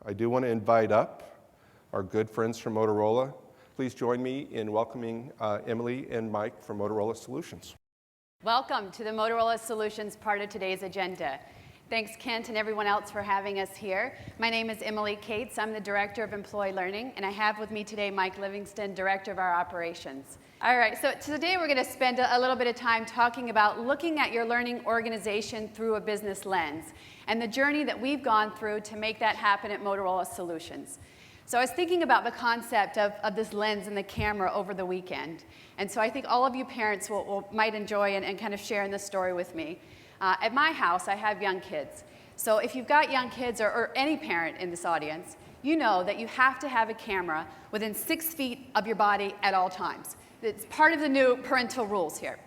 I do want to invite up our good friends from Motorola. Please join me in welcoming Emily and Mike from Motorola Solutions. Welcome to the Motorola Solutions part of today's agenda. Thanks, Kent, and everyone else for having us here. My name is Emily Cates. I'm the Director of Employee Learning, and I have with me today Mike Livingston, Director of our Operations. All right, so today we're going to spend a little bit of time talking about looking at your learning organization through a business lens and the journey that we've gone through to make that happen at Motorola Solutions. So I was thinking about the concept of this lens and the camera over the weekend. And so I think all of you parents might enjoy and kind of share in this story with me. At my house, I have young kids. So if you've got young kids or any parent in this audience, you know that you have to have a camera within 6 feet of your body at all times. It's part of the new parental rules here.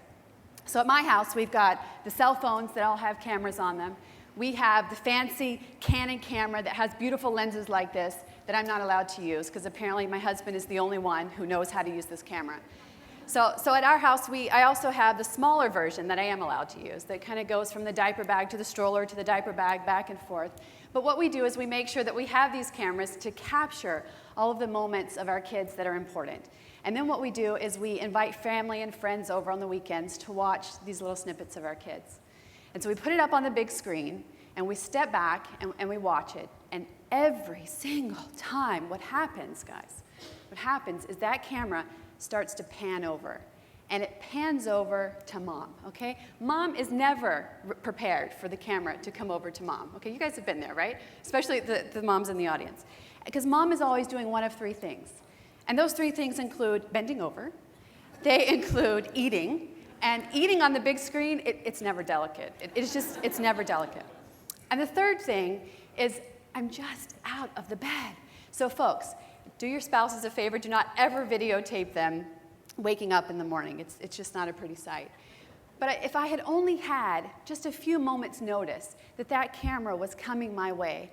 So at my house, we've got the cell phones that all have cameras on them. We have the fancy Canon camera that has beautiful lenses like this that I'm not allowed to use because apparently my husband is the only one who knows how to use this camera. So at our house, I also have the smaller version that I am allowed to use that kind of goes from the diaper bag to the stroller to the diaper bag, back and forth. But what we do is we make sure that we have these cameras to capture all of the moments of our kids that are important. And then what we do is we invite family and friends over on the weekends to watch these little snippets of our kids. And so we put it up on the big screen, and we step back, and we watch it. And every single time, what happens, guys, what happens is that camera starts to pan over. And it pans over to mom, okay? Mom is never prepared for the camera to come over to mom, okay? You guys have been there, right? Especially the moms in the audience. Because mom is always doing one of three things. And those three things include bending over, they include eating, and eating on the big screen, it's never delicate. It's never delicate. And the third thing is, I'm just out of the bed. So folks, do your spouses a favor, do not ever videotape them waking up in the morning. It's just not a pretty sight. But if I had only had just a few moments notice that camera was coming my way,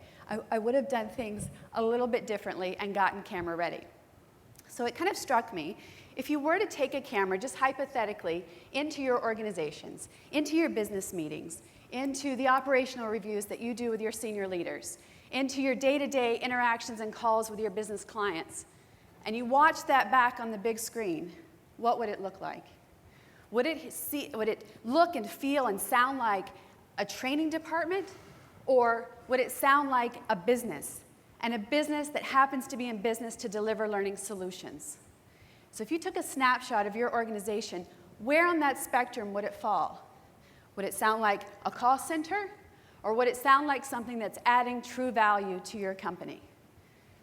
I would have done things a little bit differently and gotten camera ready. So it kind of struck me, if you were to take a camera, just hypothetically, into your organizations, into your business meetings, into the operational reviews that you do with your senior leaders, into your day-to-day interactions and calls with your business clients, and you watch that back on the big screen, what would it look like? Would it look and feel and sound like a training department, or would it sound like a business? And a business that happens to be in business to deliver learning solutions. So if you took a snapshot of your organization, where on that spectrum would it fall? Would it sound like a call center? Or would it sound like something that's adding true value to your company?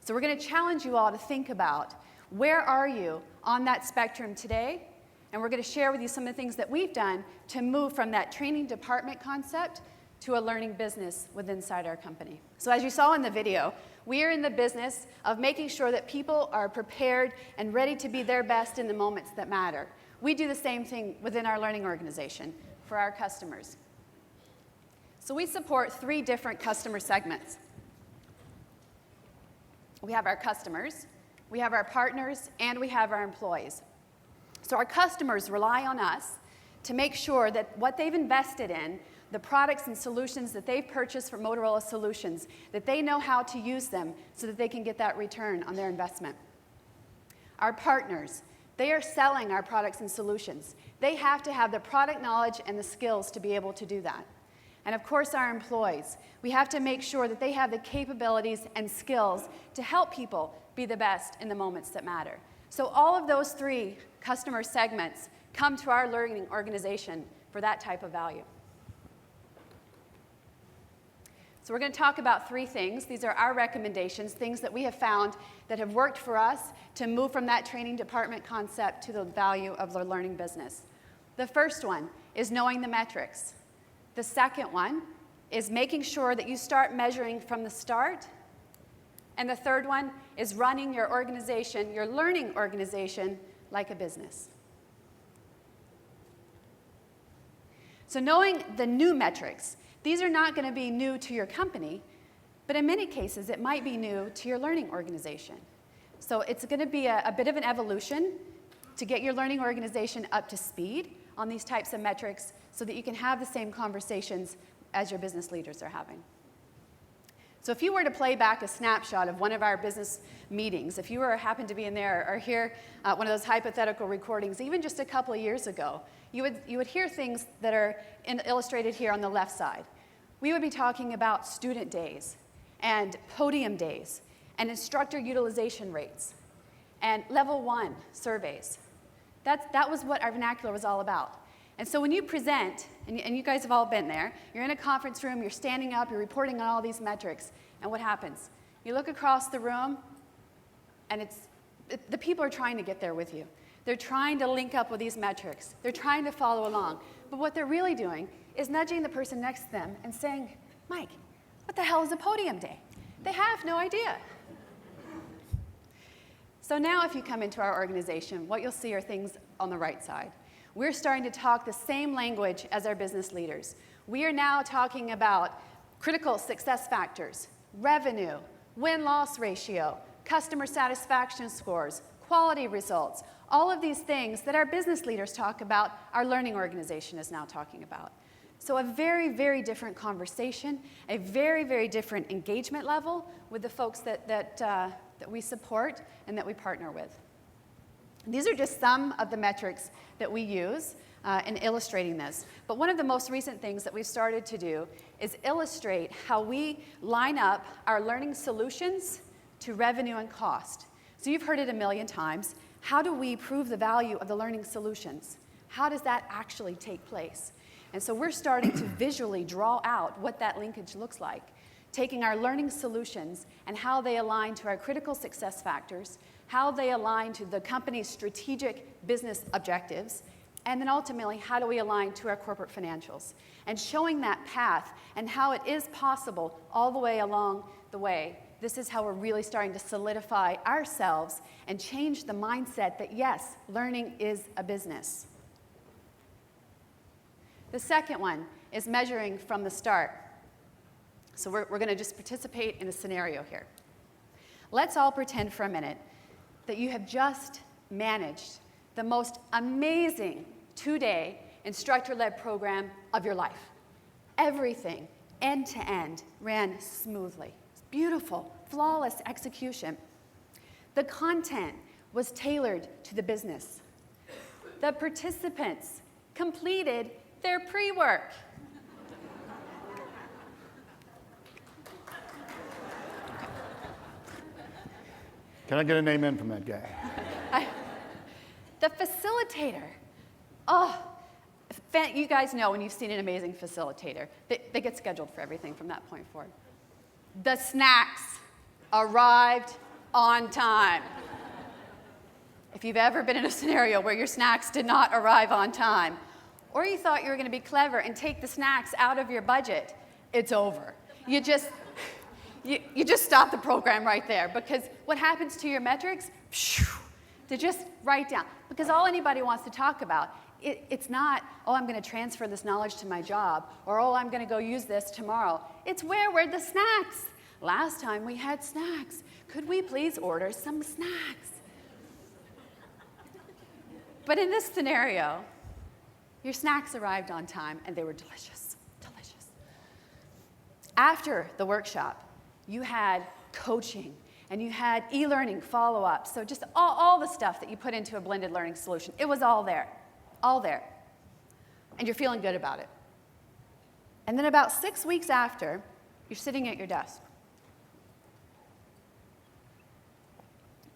So we're going to challenge you all to think about where are you on that spectrum today? And we're going to share with you some of the things that we've done to move from that training department concept to a learning business inside our company. So as you saw in the video, we are in the business of making sure that people are prepared and ready to be their best in the moments that matter. We do the same thing within our learning organization for our customers. So we support 3 different customer segments. We have our customers, we have our partners, and we have our employees. So our customers rely on us to make sure that what they've invested in, the products and solutions that they've purchased from Motorola Solutions, that they know how to use them so that they can get that return on their investment. Our partners, they are selling our products and solutions. They have to have the product knowledge and the skills to be able to do that. And of course, our employees, we have to make sure that they have the capabilities and skills to help people be the best in the moments that matter. So all of those 3 customer segments come to our learning organization for that type of value. So we're going to talk about 3 things. These are our recommendations, things that we have found that have worked for us to move from that training department concept to the value of the learning business. The first one is knowing the metrics. The second one is making sure that you start measuring from the start. And the third one is running your organization, your learning organization, like a business. So knowing the new metrics, these are not going to be new to your company, but in many cases, it might be new to your learning organization. So it's going to be a bit of an evolution to get your learning organization up to speed on these types of metrics so that you can have the same conversations as your business leaders are having. So if you were to play back a snapshot of one of our business meetings, if you were happened to be in there or hear one of those hypothetical recordings, even just a couple of years ago, you would hear things that are illustrated here on the left side. We would be talking about student days and podium days and instructor utilization rates and level 1 surveys. That was what our vernacular was all about. And so when you present, and you guys have all been there, you're in a conference room, you're standing up, you're reporting on all these metrics, and what happens? You look across the room, and the people are trying to get there with you. They're trying to link up with these metrics. They're trying to follow along. But what they're really doing is nudging the person next to them and saying, Mike, what the hell is a podium day? They have no idea. So now if you come into our organization, what you'll see are things on the right side. We're starting to talk the same language as our business leaders. We are now talking about critical success factors, revenue, win-loss ratio, customer satisfaction scores, quality results, all of these things that our business leaders talk about, our learning organization is now talking about. So a very, very different conversation, a very, very different engagement level with the folks that we support and that we partner with. These are just some of the metrics that we use in illustrating this. But one of the most recent things that we've started to do is illustrate how we line up our learning solutions to revenue and cost. So you've heard it a million times. How do we prove the value of the learning solutions? How does that actually take place? And so we're starting to visually draw out what that linkage looks like, taking our learning solutions and how they align to our critical success factors, how they align to the company's strategic business objectives, and then ultimately, how do we align to our corporate financials? And showing that path and how it is possible all the way along the way. This is how we're really starting to solidify ourselves and change the mindset that, yes, learning is a business. The second one is measuring from the start. So we're going to just participate in a scenario here. Let's all pretend for a minute that you have just managed the most amazing 2-day instructor-led program of your life. Everything, end to end, ran smoothly. Beautiful, flawless execution. The content was tailored to the business. The participants completed their pre-work. Can I get an amen from that guy? The facilitator. You guys know when you've seen an amazing facilitator, they get scheduled for everything from that point forward. The snacks arrived on time. If you've ever been in a scenario where your snacks did not arrive on time, or you thought you were going to be clever and take the snacks out of your budget, it's over. You just stop the program right there, because what happens to your metrics? To just write down. Because all anybody wants to talk about, it's not, oh, I'm going to transfer this knowledge to my job, or oh, I'm going to go use this tomorrow. It's where were the snacks? Last time we had snacks. Could we please order some snacks? But in this scenario, your snacks arrived on time, and they were delicious, delicious. After the workshop, you had coaching, and you had e-learning follow-up. So just all the stuff that you put into a blended learning solution. It was all there, all there. And you're feeling good about it. And then about 6 weeks after, you're sitting at your desk.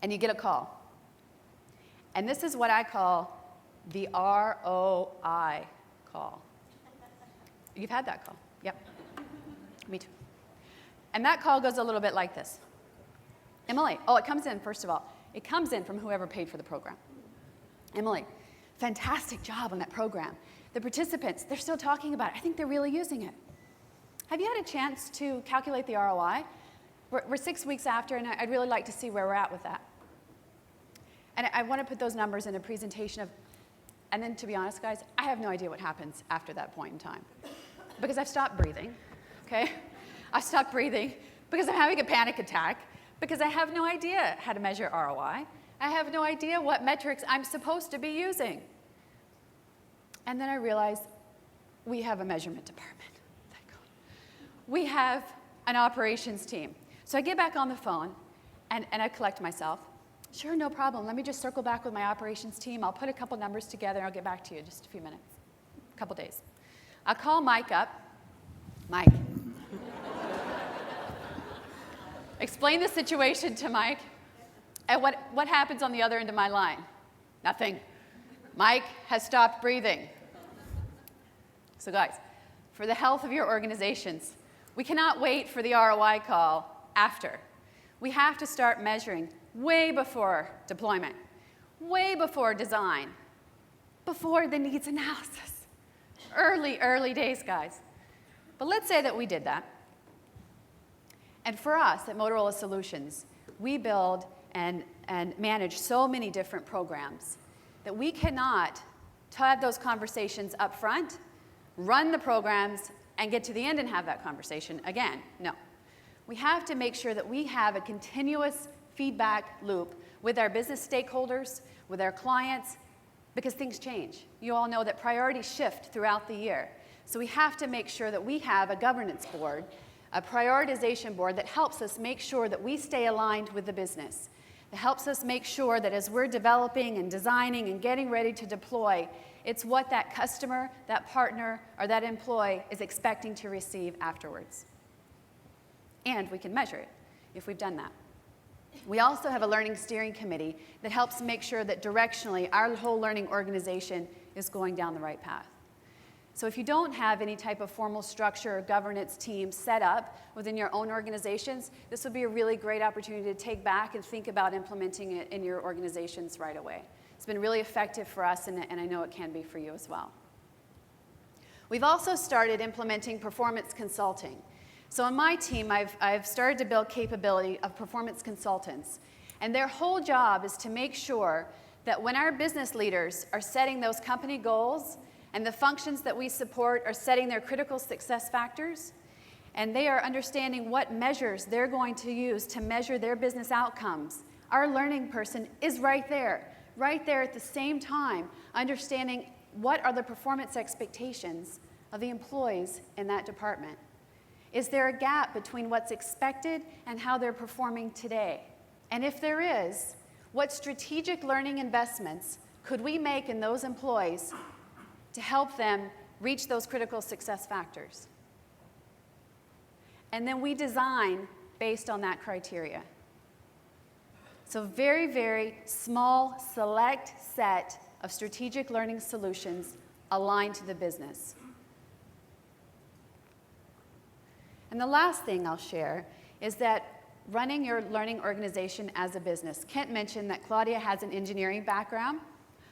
And you get a call. And this is what I call the ROI call. You've had that call. Yep. Me too. And that call goes a little bit like this. Emily, it comes in, first of all. It comes in from whoever paid for the program. Emily, fantastic job on that program. The participants, they're still talking about it. I think they're really using it. Have you had a chance to calculate the ROI? We're 6 weeks after, and I'd really like to see where we're at with that. And I want to put those numbers in a presentation of, and then to be honest, guys, I have no idea what happens after that point in time. Because I've stopped breathing, okay? I stopped breathing because I'm having a panic attack, because I have no idea how to measure ROI. I have no idea what metrics I'm supposed to be using. And then I realized we have a measurement department. Thank God. We have an operations team. So I get back on the phone, and I collect myself. Sure, no problem. Let me just circle back with my operations team. I'll put a couple numbers together, and I'll get back to you in just a few minutes, a couple days. I'll call Mike up. Mike. Explain the situation to Mike. And what happens on the other end of my line? Nothing. Mike has stopped breathing. So guys, for the health of your organizations, we cannot wait for the ROI call after. We have to start measuring way before deployment, way before design, before the needs analysis. Early days, guys. But let's say that we did that. And for us at Motorola Solutions, we build and manage so many different programs that we cannot have those conversations up front, run the programs, and get to the end and have that conversation again. No. We have to make sure that we have a continuous feedback loop with our business stakeholders, with our clients, because things change. You all know that priorities shift throughout the year. So we have to make sure that we have a governance board, a prioritization board that helps us make sure that we stay aligned with the business. It helps us make sure that as we're developing and designing and getting ready to deploy, it's what that customer, that partner, or that employee is expecting to receive afterwards. And we can measure it if we've done that. We also have a learning steering committee that helps make sure that directionally our whole learning organization is going down the right path. So if you don't have any type of formal structure or governance team set up within your own organizations, this would be a really great opportunity to take back and think about implementing it in your organizations right away. It's been really effective for us, and I know it can be for you as well. We've also started implementing performance consulting. So on my team, I've started to build capability of performance consultants. And their whole job is to make sure that when our business leaders are setting those company goals and the functions that we support are setting their critical success factors, and they are understanding what measures they're going to use to measure their business outcomes, our learning person is right there at the same time, understanding what are the performance expectations of the employees in that department. Is there a gap between what's expected and how they're performing today? And if there is, what strategic learning investments could we make in those employees to help them reach those critical success factors? And then we design based on that criteria. So very, very small, select set of strategic learning solutions aligned to the business. And the last thing I'll share is that running your learning organization as a business. Kent mentioned that Claudia has an engineering background.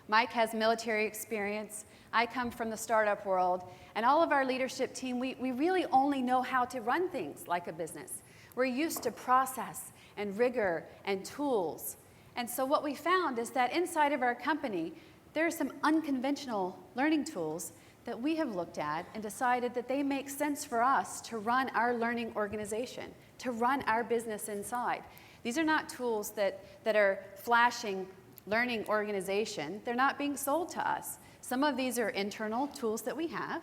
Mike has military experience. I come from the startup world. And all of our leadership team, we really only know how to run things like a business. We're used to process and rigor and tools. And so what we found is that inside of our company, there are some unconventional learning tools that we have looked at and decided that they make sense for us to run our learning organization, to run our business inside. These are not tools that are flashing learning organization. They're not being sold to us. Some of these are internal tools that we have.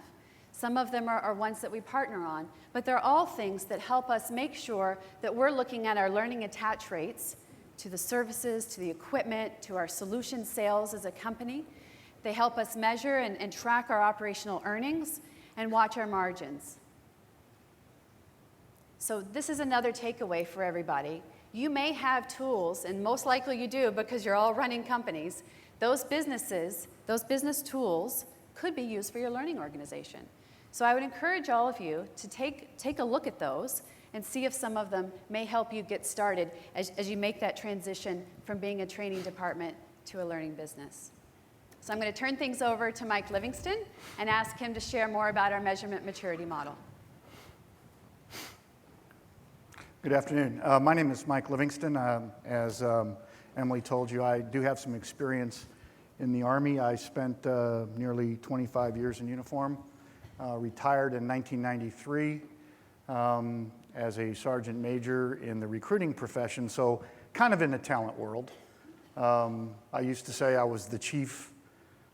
Some of them are ones that we partner on. But they're all things that help us make sure that we're looking at our learning attach rates to the services, to the equipment, to our solution sales as a company. They help us measure and track our operational earnings and watch our margins. So this is another takeaway for everybody. You may have tools, and most likely you do because you're all running companies. Those business tools could be used for your learning organization. So I would encourage all of you to take a look at those and see if some of them may help you get started as you make that transition from being a training department to a learning business. So I'm going to turn things over to Mike Livingston and ask him to share more about our measurement maturity model. Good afternoon. My name is Mike Livingston. As Emily told you, I do have some experience in the Army. I spent nearly 25 years in uniform, retired in 1993 as a sergeant major in the recruiting profession, so kind of in the talent world. I used to say I was the chief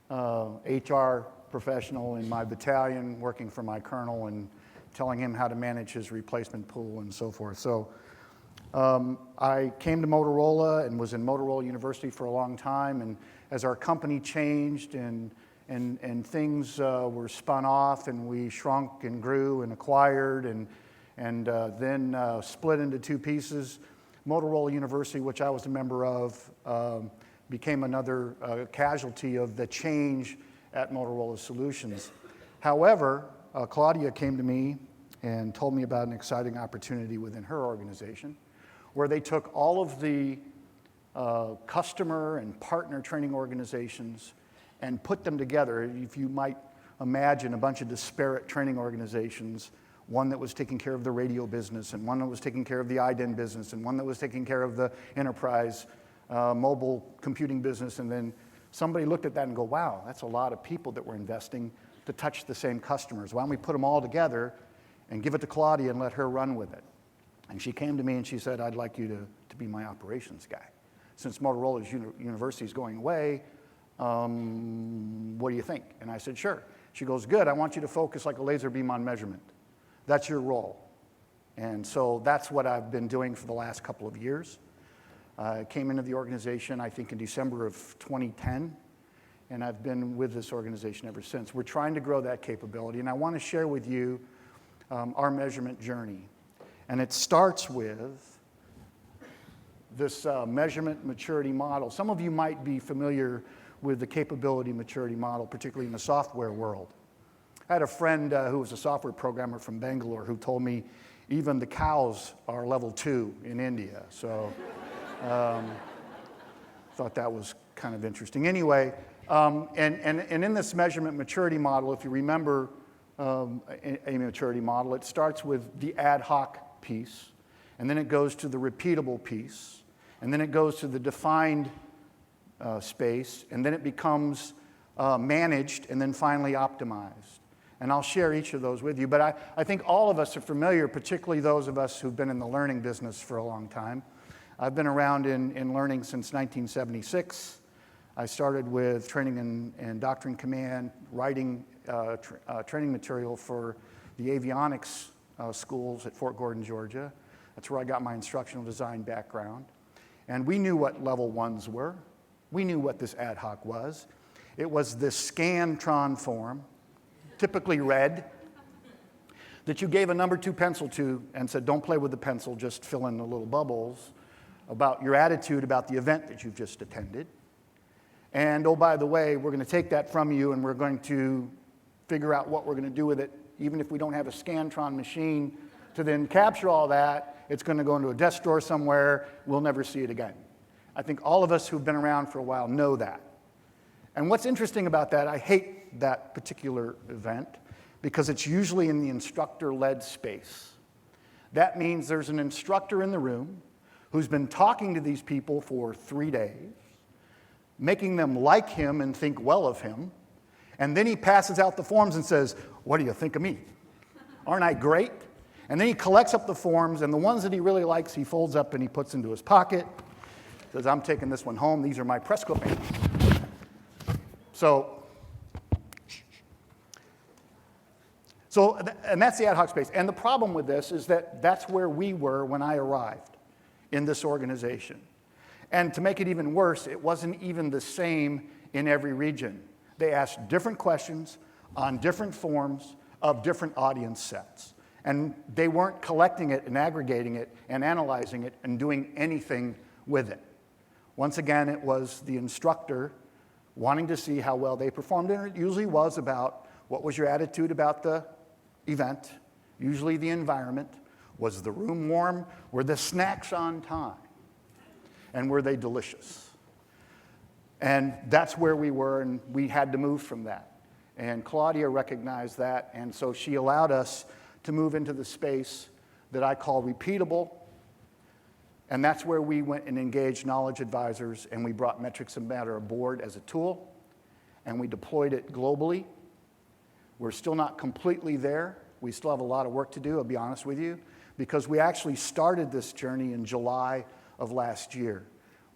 HR professional in my battalion, working for my colonel and telling him how to manage his replacement pool and so forth. So I came to Motorola and was in Motorola University for a long time, and as our company changed and things were spun off and we shrunk and grew and acquired and then split into two pieces, Motorola University, which I was a member of, became another casualty of the change at Motorola Solutions. However, Claudia came to me and told me about an exciting opportunity within her organization where they took all of the customer and partner training organizations and put them together. If you might imagine a bunch of disparate training organizations, one that was taking care of the radio business and one that was taking care of the IDEN business and one that was taking care of the enterprise mobile computing business, and then somebody looked at that and go, wow, that's a lot of people that we're investing to touch the same customers. Why don't we put them all together and give it to Claudia and let her run with it? And she came to me and she said, I'd like you to be my operations guy. Since Motorola's university is going away, what do you think? And I said, sure. She goes, good, I want you to focus like a laser beam on measurement. That's your role. And so that's what I've been doing for the last couple of years. I came into the organization, I think, in December of 2010, and I've been with this organization ever since. We're trying to grow that capability, and I want to share with you our measurement journey. And it starts with this measurement maturity model. Some of you might be familiar with the capability maturity model, particularly in the software world. I had a friend who was a software programmer from Bangalore who told me even the cows are level 2 in India. So thought that was kind of interesting. Anyway, and in this measurement maturity model, if you remember a maturity model, it starts with the ad hoc piece, and then it goes to the repeatable piece, and then it goes to the defined space, and then it becomes managed, and then finally optimized. And I'll share each of those with you, but I think all of us are familiar, particularly those of us who've been in the learning business for a long time. I've been around in learning since 1976. I started with training and doctrine command, writing training material for the avionics schools at Fort Gordon, Georgia. That's where I got my instructional design background. And we knew what level 1s were. We knew what this ad hoc was. It was this Scantron form, typically red, that you gave a number 2 pencil to and said, don't play with the pencil, just fill in the little bubbles about your attitude about the event that you've just attended. And oh, by the way, we're going to take that from you and we're going to figure out what we're going to do with it. Even if we don't have a Scantron machine to then capture all that, it's going to go into a desk drawer somewhere. We'll never see it again. I think all of us who've been around for a while know that. And what's interesting about that, I hate that particular event because it's usually in the instructor-led space. That means there's an instructor in the room who's been talking to these people for 3 days, making them like him and think well of him, and then he passes out the forms and says, what do you think of me? Aren't I great? And then he collects up the forms, and the ones that he really likes, he folds up and he puts into his pocket. Says, I'm taking this one home. These are my press clippings. And that's the ad hoc space. And the problem with this is that that's where we were when I arrived in this organization. And to make it even worse, it wasn't even the same in every region. They asked different questions on different forms of different audience sets. And they weren't collecting it and aggregating it and analyzing it and doing anything with it. Once again, it was the instructor wanting to see how well they performed. And it usually was about what was your attitude about the event, usually the environment. Was the room warm? Were the snacks on time? And were they delicious? And that's where we were, and we had to move from that. And Claudia recognized that, and so she allowed us to move into the space that I call repeatable. And that's where we went and engaged KnowledgeAdvisors, and we brought Metrics and Matter aboard as a tool, and we deployed it globally. We're still not completely there. We still have a lot of work to do, I'll be honest with you, because we actually started this journey in July of last year.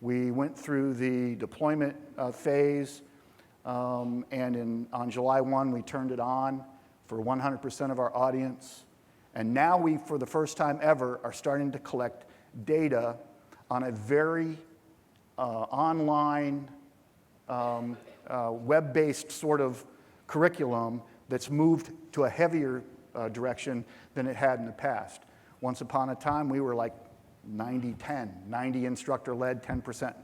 We went through the deployment phase, and on July 1, we turned it on for 100% of our audience. And now we, for the first time ever, are starting to collect data on a very online, web-based sort of curriculum that's moved to a heavier direction than it had in the past. Once upon a time, we were like 90-10, 90 instructor-led, 10%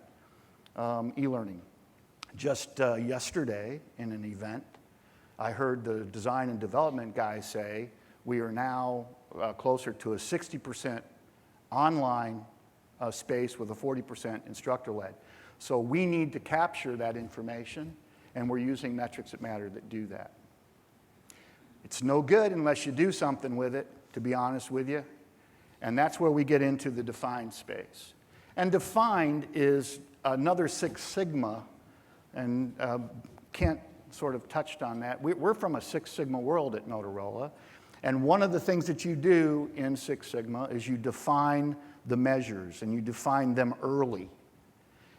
e-learning. Just yesterday in an event, I heard the design and development guy say we are now closer to a 60% online space with a 40% instructor-led. So we need to capture that information, and we're using metrics that matter that do that. It's no good unless you do something with it, to be honest with you. And that's where we get into the defined space. And defined is another Six Sigma, and Kent sort of touched on that. We're from a Six Sigma world at Motorola, and one of the things that you do in Six Sigma is you define the measures, and you define them early.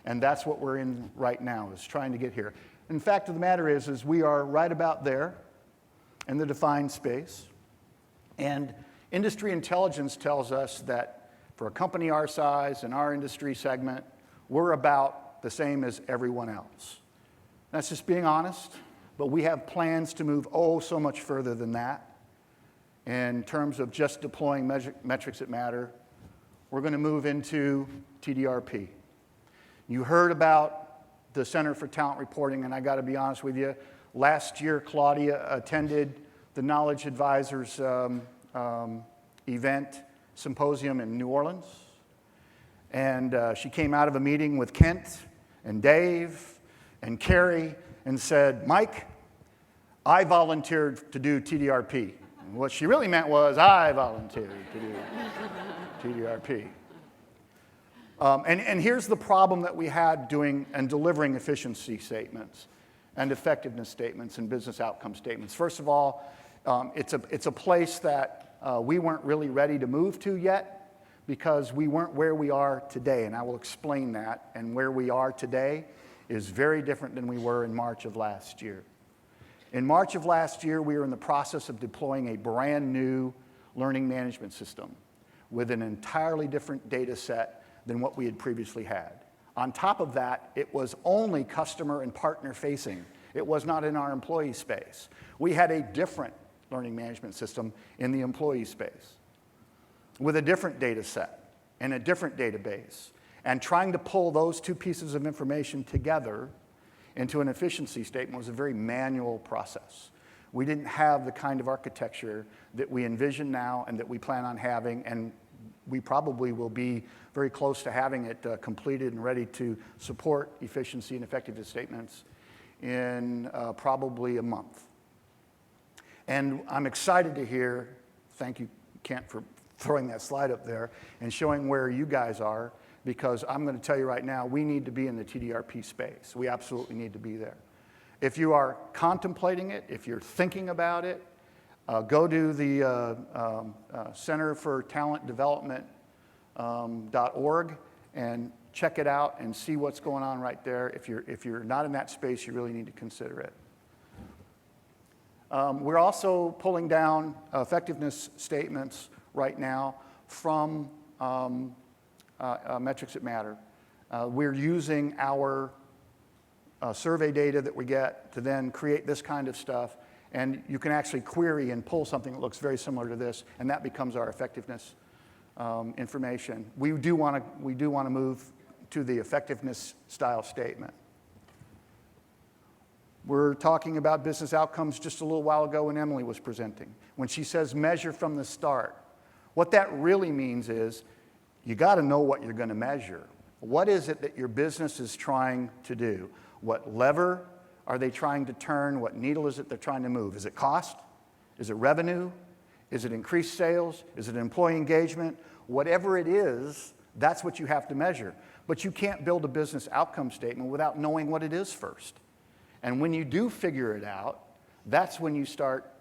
And that's what we're in right now, is trying to get here. And the fact of the matter is we are right about there in the defined space. And industry intelligence tells us that for a company our size and our industry segment, we're about the same as everyone else. That's just being honest, but we have plans to move so much further than that. In terms of just deploying metrics that matter, we're going to move into TDRP. You heard about the Center for Talent Reporting, and I got to be honest with you, last year Claudia attended the KnowledgeAdvisors event, Symposium in New Orleans, and she came out of a meeting with Kent and Dave and Carrie and said, Mike, I volunteered to do TDRP. And what she really meant was, I volunteered to do TDRP. And here's the problem that we had doing and delivering efficiency statements and effectiveness statements and business outcome statements. First of all, it's a place that we weren't really ready to move to yet because we weren't where we are today, and I will explain that. And where we are today is very different than we were in March of last year. In March of last year, we were in the process of deploying a brand new learning management system with an entirely different data set than what we had previously had. On top of that, it was only customer and partner facing. It was not in our employee space. We had a different learning management system in the employee space with a different data set and a different database. And trying to pull those two pieces of information together into an efficiency statement was a very manual process. We didn't have the kind of architecture that we envision now and that we plan on having, and we probably will be very close to having it completed and ready to support efficiency and effectiveness statements in probably a month. And I'm excited to hear, thank you, Kent, for throwing that slide up there and showing where you guys are, because I'm going to tell you right now, we need to be in the TDRP space. We absolutely need to be there. If you are contemplating it, if you're thinking about it, go to the Center for Talent Development.org and check it out and see what's going on right there. If you're not in that space, you really need to consider it. We're also pulling down effectiveness statements right now from metrics that matter. We're using our survey data that we get to then create this kind of stuff, and you can actually query and pull something that looks very similar to this, and that becomes our effectiveness information. We do want to move to the effectiveness style statement. We're talking about business outcomes just a little while ago when Emily was presenting. When she says measure from the start, what that really means is you got to know what you're going to measure. What is it that your business is trying to do? What lever are they trying to turn? What needle is it they're trying to move? Is it cost? Is it revenue? Is it increased sales? Is it employee engagement? Whatever it is, that's what you have to measure. But you can't build a business outcome statement without knowing what it is first. And when you do figure it out, that's when you start,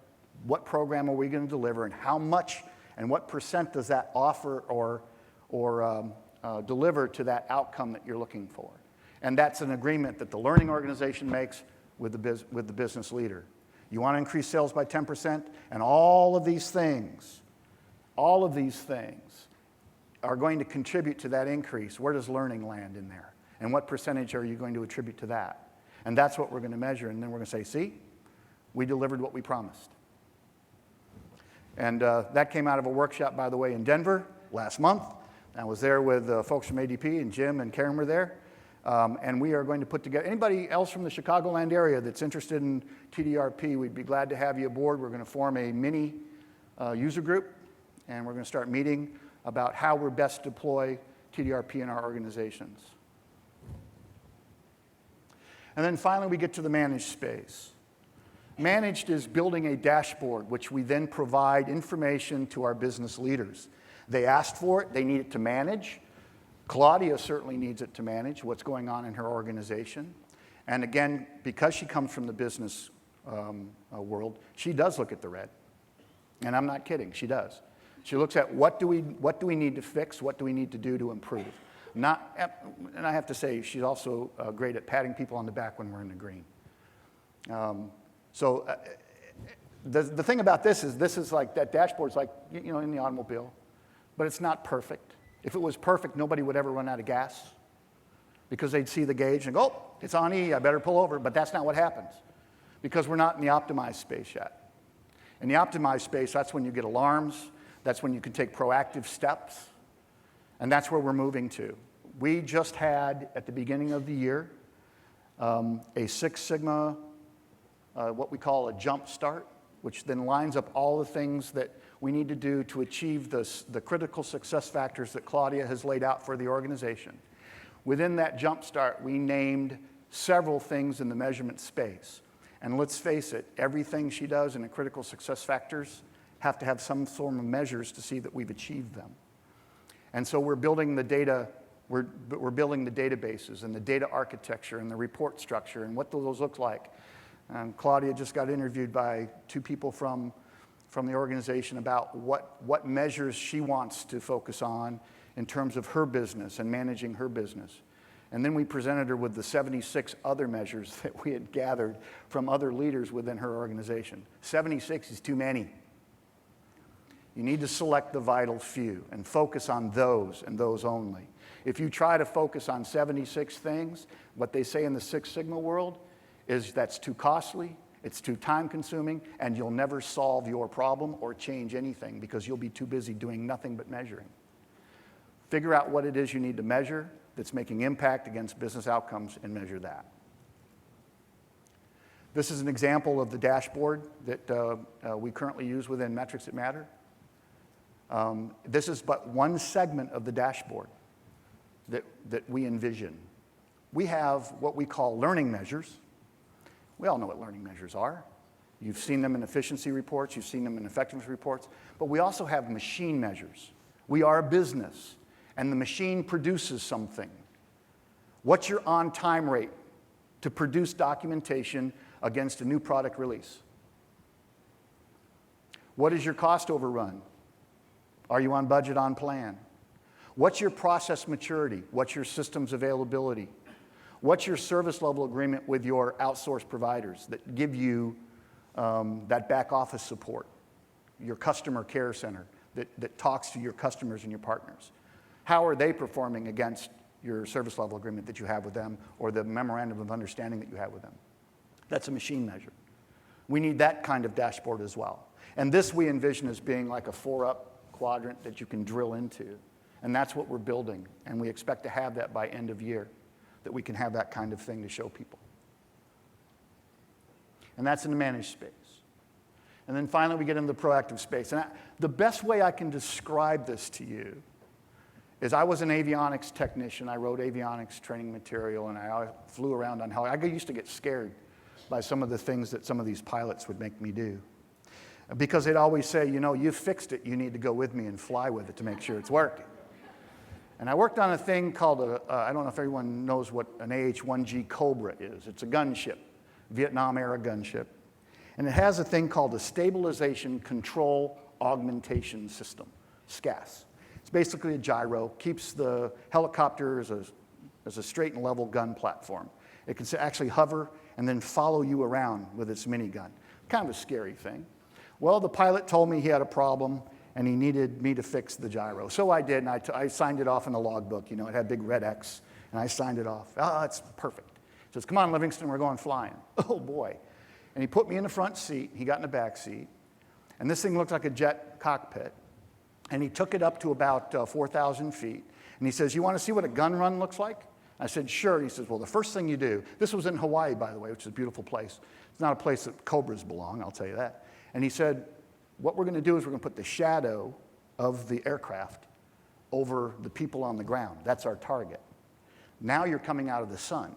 what program are we going to deliver and how much and what percent does that offer or deliver to that outcome that you're looking for. And that's an agreement that the learning organization makes with the business leader. You want to increase sales by 10%, and all of these things all of these things are going to contribute to that increase. Where does learning land in there? And what percentage are you going to attribute to that? And that's what we're going to measure. And then we're going to say, see, we delivered what we promised. And that came out of a workshop, by the way, in Denver last month. I was there with folks from ADP, and Jim and Karen were there. And we are going to put together, anybody else from the Chicagoland area that's interested in TDRP, we'd be glad to have you aboard. We're going to form a mini user group, and we're going to start meeting about how we're best deploy TDRP in our organizations. And then finally, we get to the managed space. Managed is building a dashboard, which we then provide information to our business leaders. They asked for it, they need it to manage. Claudia certainly needs it to manage what's going on in her organization. And again, because she comes from the business world, she does look at the red. And I'm not kidding, she does. She looks at what do we need to fix, what do we need to do to improve. And I have to say, she's also great at patting people on the back when we're in the green. The thing about this is like that dashboard's like, you know, in the automobile, but it's not perfect. If it was perfect, nobody would ever run out of gas because they'd see the gauge and go, oh, it's on E, I better pull over. But that's not what happens because we're not in the optimized space yet. In the optimized space, that's when you get alarms, that's when you can take proactive steps, and that's where we're moving to. We just had, at the beginning of the year, a Six Sigma, what we call a jump start, which then lines up all the things that we need to do to achieve the critical success factors that Claudia has laid out for the organization. Within that jump start, we named several things in the measurement space. And let's face it, everything she does in the critical success factors have to have some form of measures to see that we've achieved them. And so we're building the data, we're building the databases and the data architecture and the report structure and what those look like. Claudia just got interviewed by two people from the organization about what measures she wants to focus on in terms of her business and managing her business. And then we presented her with the 76 other measures that we had gathered from other leaders within her organization. 76 is too many. You need to select the vital few and focus on those and those only. If you try to focus on 76 things, what they say in the Six Sigma world is that's too costly, it's too time-consuming, and you'll never solve your problem or change anything because you'll be too busy doing nothing but measuring. Figure out what it is you need to measure that's making impact against business outcomes and measure that. This is an example of the dashboard that we currently use within Metrics That Matter. This is but one segment of the dashboard that we envision. We have what we call learning measures. We all know what learning measures are. You've seen them in efficiency reports, you've seen them in effectiveness reports, but we also have machine measures. We are a business, and the machine produces something. What's your on-time rate to produce documentation against a new product release? What is your cost overrun? Are you on budget, on plan? What's your process maturity? What's your systems availability? What's your service level agreement with your outsourced providers that give you that back office support? Your customer care center that talks to your customers and your partners. How are they performing against your service level agreement that you have with them or the memorandum of understanding that you have with them? That's a machine measure. We need that kind of dashboard as well. And this we envision as being like a 4-up quadrant that you can drill into. And that's what we're building. And we expect to have that by end of year, that we can have that kind of thing to show people. And that's in the managed space. And then finally, we get into the proactive space. And the best way I can describe this to you is I was an avionics technician. I wrote avionics training material, and I flew around on helicopters. I used to get scared by some of the things that some of these pilots would make me do. Because they'd always say, you know, you fixed it, you need to go with me and fly with it to make sure it's working. And I worked on a thing called, I don't know if everyone knows what an AH-1G Cobra is. It's a gunship, Vietnam-era gunship. And it has a thing called a Stabilization Control Augmentation System, SCAS. It's basically a gyro, keeps the helicopter as a straight and level gun platform. It can actually hover and then follow you around with its minigun. Kind of a scary thing. Well, the pilot told me he had a problem, and he needed me to fix the gyro. So I did, and I signed it off in the logbook. You know, it had a big red X, and I signed it off. Oh, it's perfect. He says, come on, Livingston, we're going flying. Oh, boy. And he put me in the front seat. He got in the back seat. And this thing looked like a jet cockpit. And he took it up to about 4,000 feet. And he says, you want to see what a gun run looks like? I said, sure. He says, well, the first thing you do, this was in Hawaii, by the way, which is a beautiful place. It's not a place that cobras belong, I'll tell you that. And he said, what we're going to do is we're going to put the shadow of the aircraft over the people on the ground. That's our target. Now you're coming out of the sun.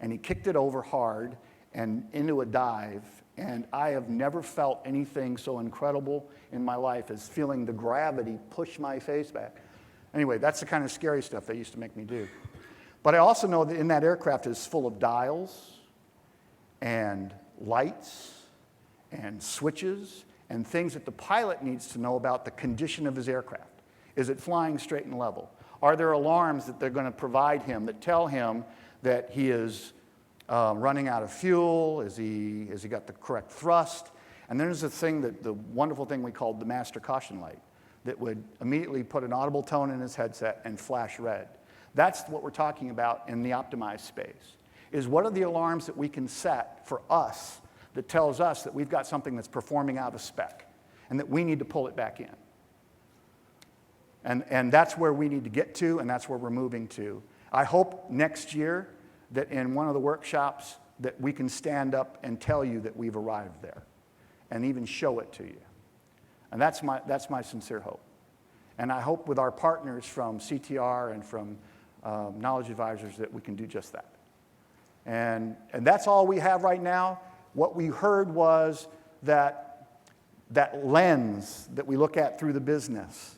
And he kicked it over hard and into a dive. And I have never felt anything so incredible in my life as feeling the gravity push my face back. Anyway, that's the kind of scary stuff they used to make me do. But I also know that in that aircraft is full of dials and lights and switches and things that the pilot needs to know about the condition of his aircraft. Is it flying straight and level? Are there alarms that they're going to provide him that tell him that he is running out of fuel? Has he got the correct thrust? And then there's the wonderful thing we called the master caution light that would immediately put an audible tone in his headset and flash red. That's what we're talking about in the optimized space, is what are the alarms that we can set for us that tells us that we've got something that's performing out of spec and that we need to pull it back in. And that's where we need to get to, and that's where we're moving to. I hope next year that in one of the workshops that we can stand up and tell you that we've arrived there and even show it to you. And that's my sincere hope. And I hope with our partners from CTR and from KnowledgeAdvisors that we can do just that. And that's all we have right now. What we heard was that lens that we look at through the business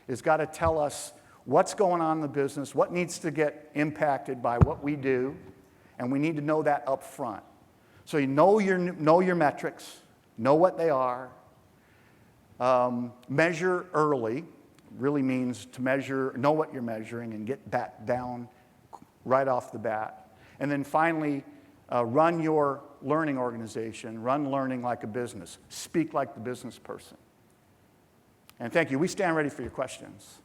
has got to tell us what's going on in the business, what needs to get impacted by what we do, and we need to know that up front. So you know your metrics, know what they are, measure early. Really means to measure, know what you're measuring and get that down right off the bat. And then finally, run your learning organization, run learning like a business, speak like the business person. And thank you. We stand ready for your questions.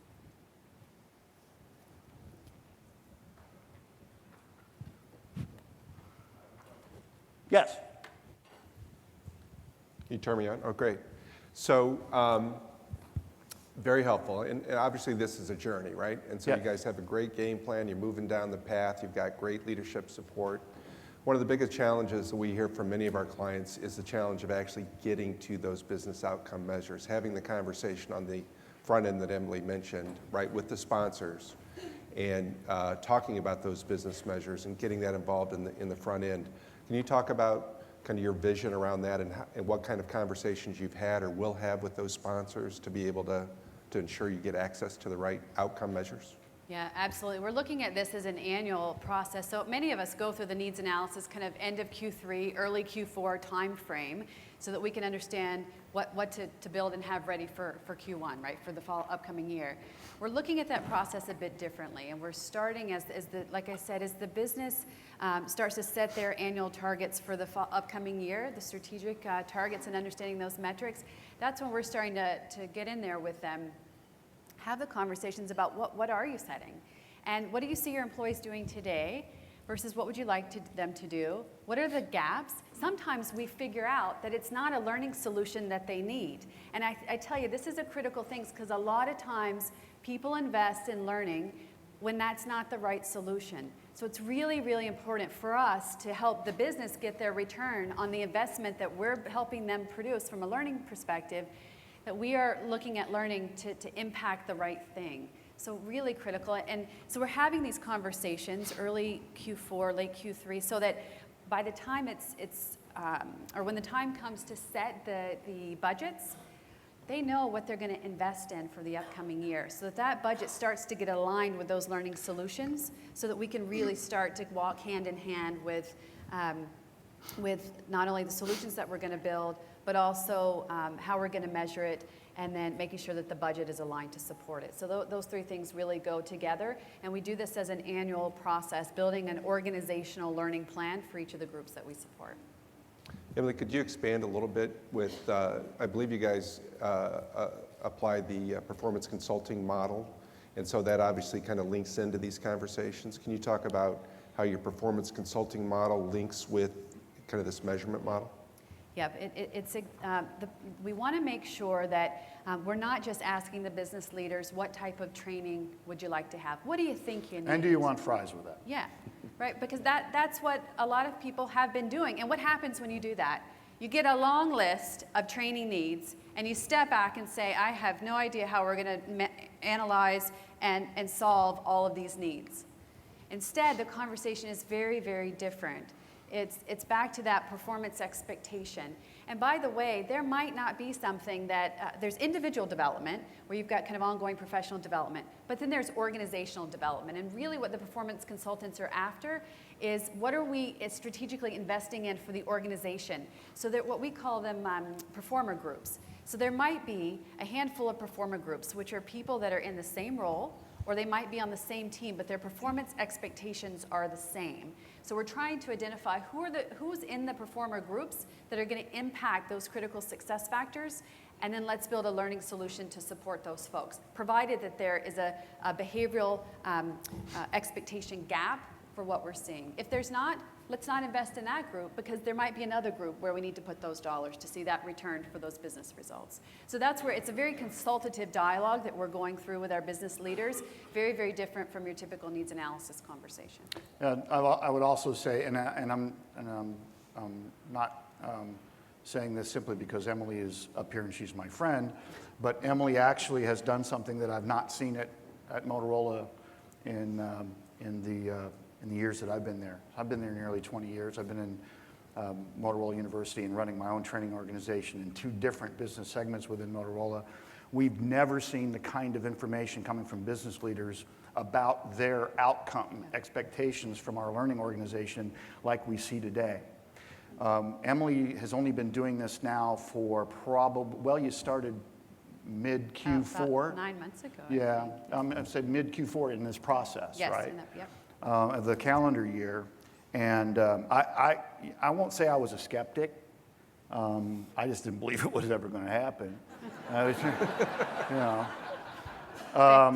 Yes? Can you turn me on? Oh, great. So, very helpful. And obviously, this is a journey, right? And so Yeah. you guys have a great game plan. You're moving down the path. You've got great leadership support. One of the biggest challenges that we hear from many of our clients is the challenge of actually getting to those business outcome measures, having the conversation on the front end that Emily mentioned, right, with the sponsors, and talking about those business measures and getting that involved in the front end. Can you talk about kind of your vision around that and what kind of conversations you've had or will have with those sponsors to be able to ensure you get access to the right outcome measures? Yeah, absolutely. We're looking at this as an annual process. So many of us go through the needs analysis kind of end of Q3, early Q4 time frame so that we can understand what to build and have ready for Q1, right, for the upcoming year. We're looking at that process a bit differently, and we're starting like I said, as the business starts to set their annual targets for the upcoming year, the strategic targets and understanding those metrics, that's when we're starting to get in there with them, have the conversations about what are you setting? And what do you see your employees doing today versus what would you like them to do? What are the gaps? Sometimes we figure out that it's not a learning solution that they need. And I tell you, this is a critical thing because a lot of times people invest in learning when that's not the right solution. So it's really, really important for us to help the business get their return on the investment that we're helping them produce from a learning perspective, that we are looking at learning to impact the right thing. So really critical. And so we're having these conversations early Q4, late Q3, so that by the time or when the time comes to set the budgets, they know what they're going to invest in for the upcoming year. So that budget starts to get aligned with those learning solutions so that we can really start to walk hand in hand with not only the solutions that we're going to build, but also how we're going to measure it, and then making sure that the budget is aligned to support it. So those three things really go together, and we do this as an annual process, building an organizational learning plan for each of the groups that we support. Emily, could you expand a little bit with, I believe you guys applied the performance consulting model, and so that obviously kind of links into these conversations. Can you talk about how your performance consulting model links with kind of this measurement model? Yeah, we want to make sure that we're not just asking the business leaders, what type of training would you like to have? What do you think you need? And do you want fries with that? Yeah, right, because that's what a lot of people have been doing. And what happens when you do that? You get a long list of training needs, and you step back and say, I have no idea how we're going to analyze and solve all of these needs. Instead, the conversation is very, very different. It's back to that performance expectation. And by the way, there might not be something that, there's individual development, where you've got kind of ongoing professional development, but then there's organizational development. And really what the performance consultants are after is what are we strategically investing in for the organization? So that what we call them performer groups. So there might be a handful of performer groups, which are people that are in the same role, or they might be on the same team, but their performance expectations are the same. So we're trying to identify who's in the performer groups that are going to impact those critical success factors, and then let's build a learning solution to support those folks, provided that there is a behavioral expectation gap for what we're seeing. If there's not, let's not invest in that group, because there might be another group where we need to put those dollars to see that returned for those business results. So that's where it's a very consultative dialogue that we're going through with our business leaders, very, very different from your typical needs analysis conversation. I would also say, and I'm not saying this simply because Emily is up here and she's my friend, but Emily actually has done something that I've not seen at Motorola in the years that I've been there. I've been there nearly 20 years. I've been in Motorola University and running my own training organization in 2 different business segments within Motorola. We've never seen the kind of information coming from business leaders about their outcome expectations from our learning organization like we see today. Emily has only been doing this now for probably, well, you started mid Q4. About 9 months ago. Yeah, I've said mid Q4 in this process, Yes, right? Yep. Of the calendar year, and I won't say I was a skeptic. I just didn't believe it was ever going to happen. I was, you know.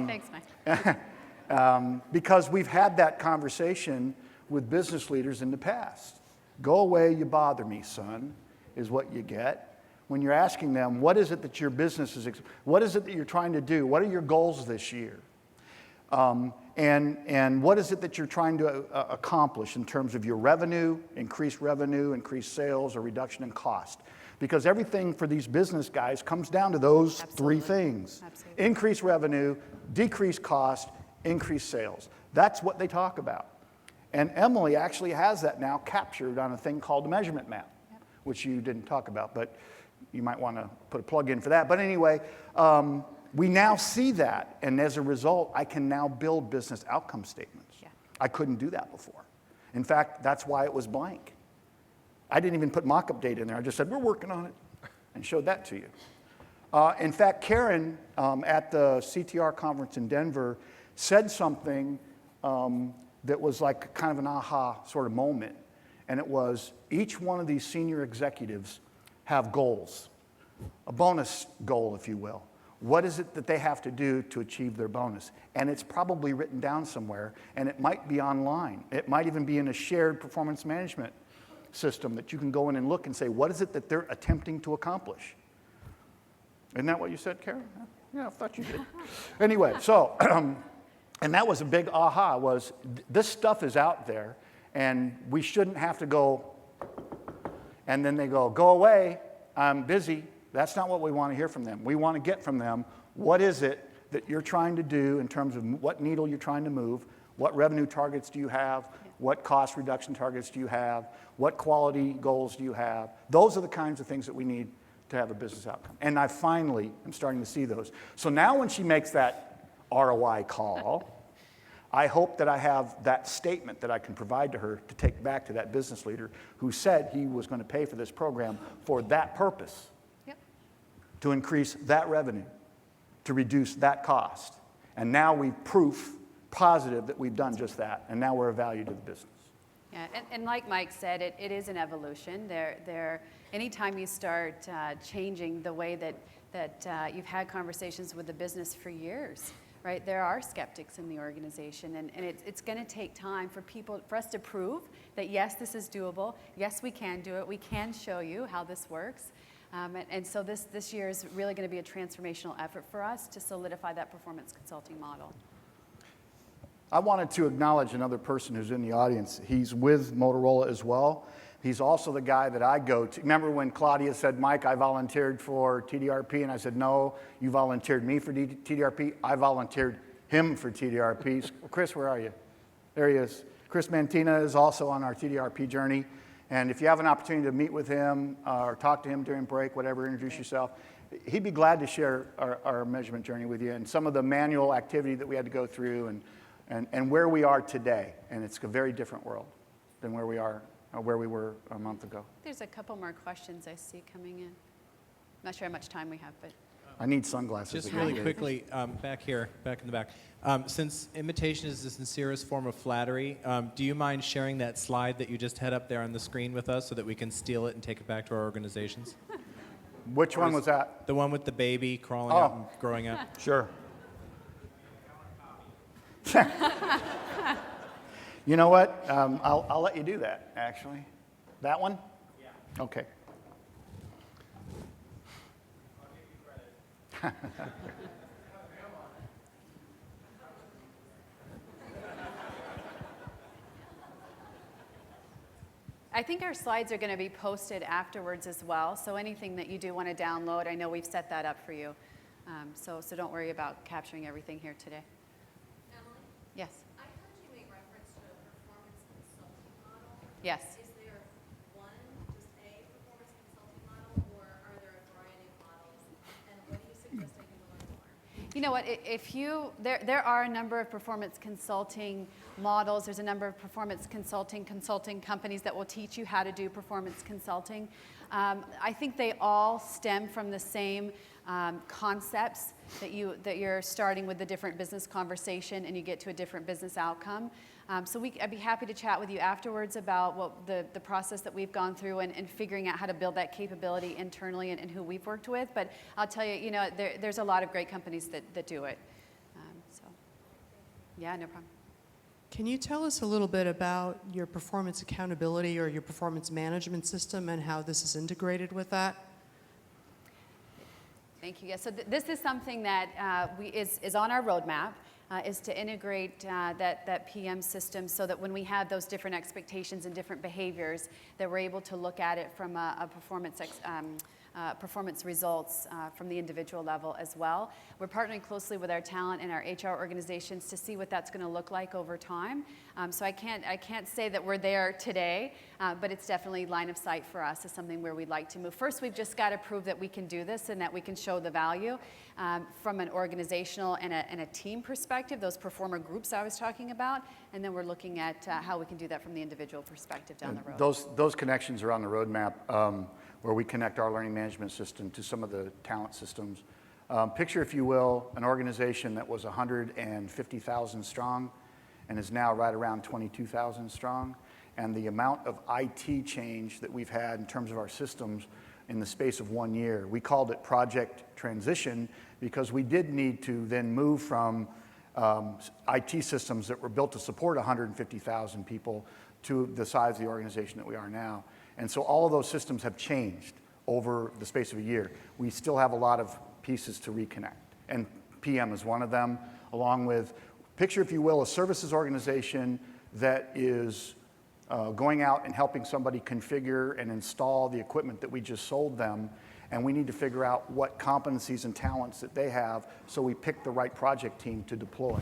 Thanks, Mike. Because we've had that conversation with business leaders in the past. Go away, you bother me, son, is what you get. When you're asking them, what is it that your business is, what is it that you're trying to do? What are your goals this year? And what is it that you're trying to accomplish in terms of your revenue, increased sales, or reduction in cost? Because everything for these business guys comes down to those Absolutely. 3 things. Absolutely. Increase revenue, decrease cost, increase sales. That's what they talk about. And Emily actually has that now captured on a thing called the measurement map, which you didn't talk about, but you might want to put a plug in for that. But anyway, we now see that, and as a result, I can now build business outcome statements. Yeah. I couldn't do that before. In fact, that's why it was blank. I didn't even put mock-up data in there. I just said, we're working on it, and showed that to you. In fact, Karen, at the CTR conference in Denver, said something that was like kind of an aha sort of moment, and it was, each one of these senior executives have goals, a bonus goal, if you will. What is it that they have to do to achieve their bonus? And it's probably written down somewhere, and it might be online. It might even be in a shared performance management system that you can go in and look and say, what is it that they're attempting to accomplish? Isn't that what you said, Karen? Yeah, I thought you did. Anyway, so, and that was a big aha, was this stuff is out there, and we shouldn't have to go, and then they go away, I'm busy. That's not what we want to hear from them. We want to get from them, what is it that you're trying to do in terms of what needle you're trying to move, what revenue targets do you have, what cost reduction targets do you have, what quality goals do you have. Those are the kinds of things that we need to have a business outcome. And I finally am starting to see those. So now when she makes that ROI call, I hope that I have that statement that I can provide to her to take back to that business leader who said he was going to pay for this program for that purpose. To increase that revenue, to reduce that cost. And now we've proof positive that we've done just that, and now we're a value to the business. Yeah, and like Mike said, it is an evolution. Anytime you start changing the way that that you've had conversations with the business for years, right? There are skeptics in the organization, and it's going to take time for us to prove that yes, this is doable, yes, we can do it, we can show you how this works. And so this year is really going to be a transformational effort for us to solidify that performance consulting model. I wanted to acknowledge another person who's in the audience. He's with Motorola as well. He's also the guy that I go to. Remember when Claudia said, Mike, I volunteered for TDRP, and I said, no, you volunteered me for TDRP. I volunteered him for TDRP. Chris, where are you? There he is. Chris Mantina is also on our TDRP journey. And if you have an opportunity to meet with him or talk to him during break, whatever, introduce yourself, he'd be glad to share our measurement journey with you and some of the manual activity that we had to go through and where we are today. And it's a very different world than where we were a month ago. There's a couple more questions I see coming in. Not sure how much time we have, but. I need sunglasses. Just again. really quickly, back here, back in the back. Since imitation is the sincerest form of flattery, do you mind sharing that slide that you just had up there on the screen with us so that we can steal it and take it back to our organizations? Which one was that? The one with the baby crawling up and growing up. Sure. You know what? I'll let you do that, actually. That one? Yeah. Okay. I'll give you credit. I think our slides are going to be posted afterwards as well, so anything that you do want to download, I know we've set that up for you. So don't worry about capturing everything here today. Emily? Yes. I heard you make reference to a performance consulting model. Yes. Is there one, just a performance consulting model, or are there a variety of models? And what do you suggest I can learn more? You know what, there are a number of performance consulting models. There's a number of performance consulting companies that will teach you how to do performance consulting. I think they all stem from the same concepts that you're starting with the different business conversation and you get to a different business outcome. So I'd be happy to chat with you afterwards about what the process that we've gone through and figuring out how to build that capability internally and who we've worked with. But I'll tell you, there's a lot of great companies that do it. Yeah, no problem. Can you tell us a little bit about your performance accountability or your performance management system and how this is integrated with that? Thank you. Yeah, so this is something that is on our roadmap, is to integrate that PM system so that when we have those different expectations and different behaviors, that we're able to look at it from a performance results from the individual level as well. We're partnering closely with our talent and our HR organizations to see what that's going to look like over time. So I can't say that we're there today, but it's definitely line of sight for us as something where we'd like to move. First, we've just got to prove that we can do this and that we can show the value from an organizational and a team perspective, those performer groups I was talking about, and then we're looking at how we can do that from the individual perspective down the road. Those connections are on the roadmap where we connect our learning management system to some of the talent systems. Picture, if you will, an organization that was 150,000 strong and is now right around 22,000 strong. And the amount of IT change that we've had in terms of our systems in the space of 1 year. We called it Project Transition because we did need to then move from IT systems that were built to support 150,000 people to the size of the organization that we are now. And so all of those systems have changed over the space of a year. We still have a lot of pieces to reconnect. And PM is one of them, along with, picture, if you will, a services organization that is going out and helping somebody configure and install the equipment that we just sold them. And we need to figure out what competencies and talents that they have so we pick the right project team to deploy.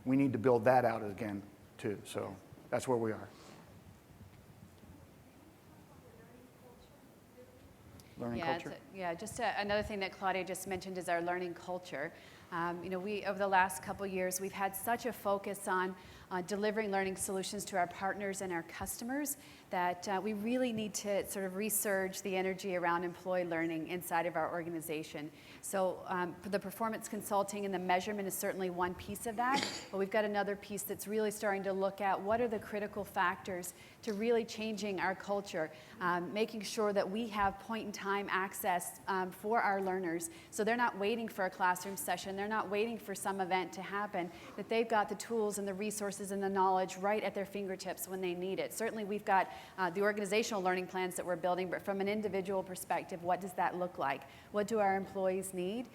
We need to build that out again, too. So that's where we are. Learning culture? Just another thing that Claudia just mentioned is our learning culture. We, over the last couple years, we've had such a focus on delivering learning solutions to our partners and our customers that we really need to sort of resurge the energy around employee learning inside of our organization. So the performance consulting and the measurement is certainly one piece of that, but we've got another piece that's really starting to look at what are the critical factors to really changing our culture, making sure that we have point-in-time access for our learners, so they're not waiting for a classroom session, they're not waiting for some event to happen, that they've got the tools and the resources and the knowledge right at their fingertips when they need it. Certainly we've got the organizational learning plans that we're building, but from an individual perspective, what does that look like? What do our employees need?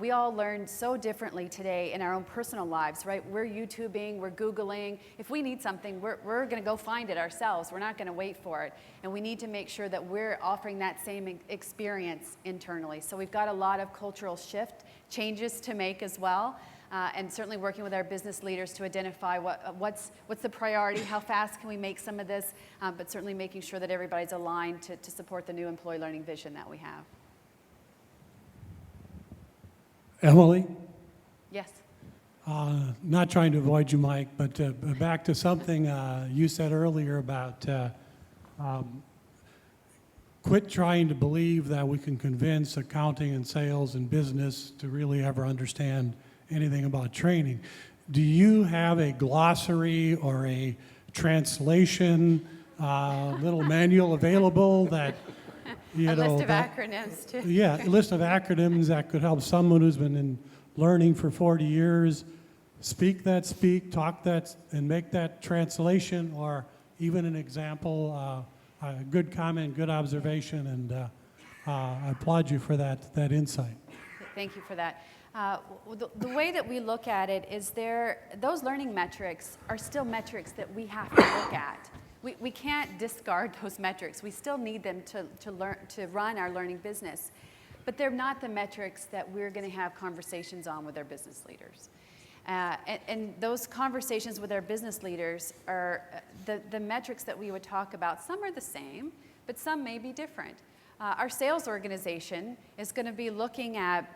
We all learn so differently today in our own personal lives, right? We're YouTubing, we're Googling. If we need something, we're going to go find it ourselves. We're not going to wait for it. And we need to make sure that we're offering that same experience internally. So we've got a lot of cultural changes to make as well. And certainly working with our business leaders to identify what's the priority, how fast can we make some of this, but certainly making sure that everybody's aligned to support the new employee learning vision that we have. Emily, Yes. not trying to avoid you, Mike, but back to something you said earlier about quit trying to believe that we can convince accounting and sales and business to really ever understand anything about training. Do you have a glossary or a translation little manual available that, you A know, list of that- acronyms too. yeah, a list of acronyms that could help someone who's been in learning for 40 years speak, talk that, and make that translation, or even an example, a good comment, good observation, and I applaud you for that insight. Thank you for that. The way that we look at it is those learning metrics are still metrics that we have to look at. We can't discard those metrics. We still need them to run our learning business. But they're not the metrics that we're going to have conversations on with our business leaders. And those conversations with our business leaders are the metrics that we would talk about. Some are the same, but some may be different. Our sales organization is going to be looking at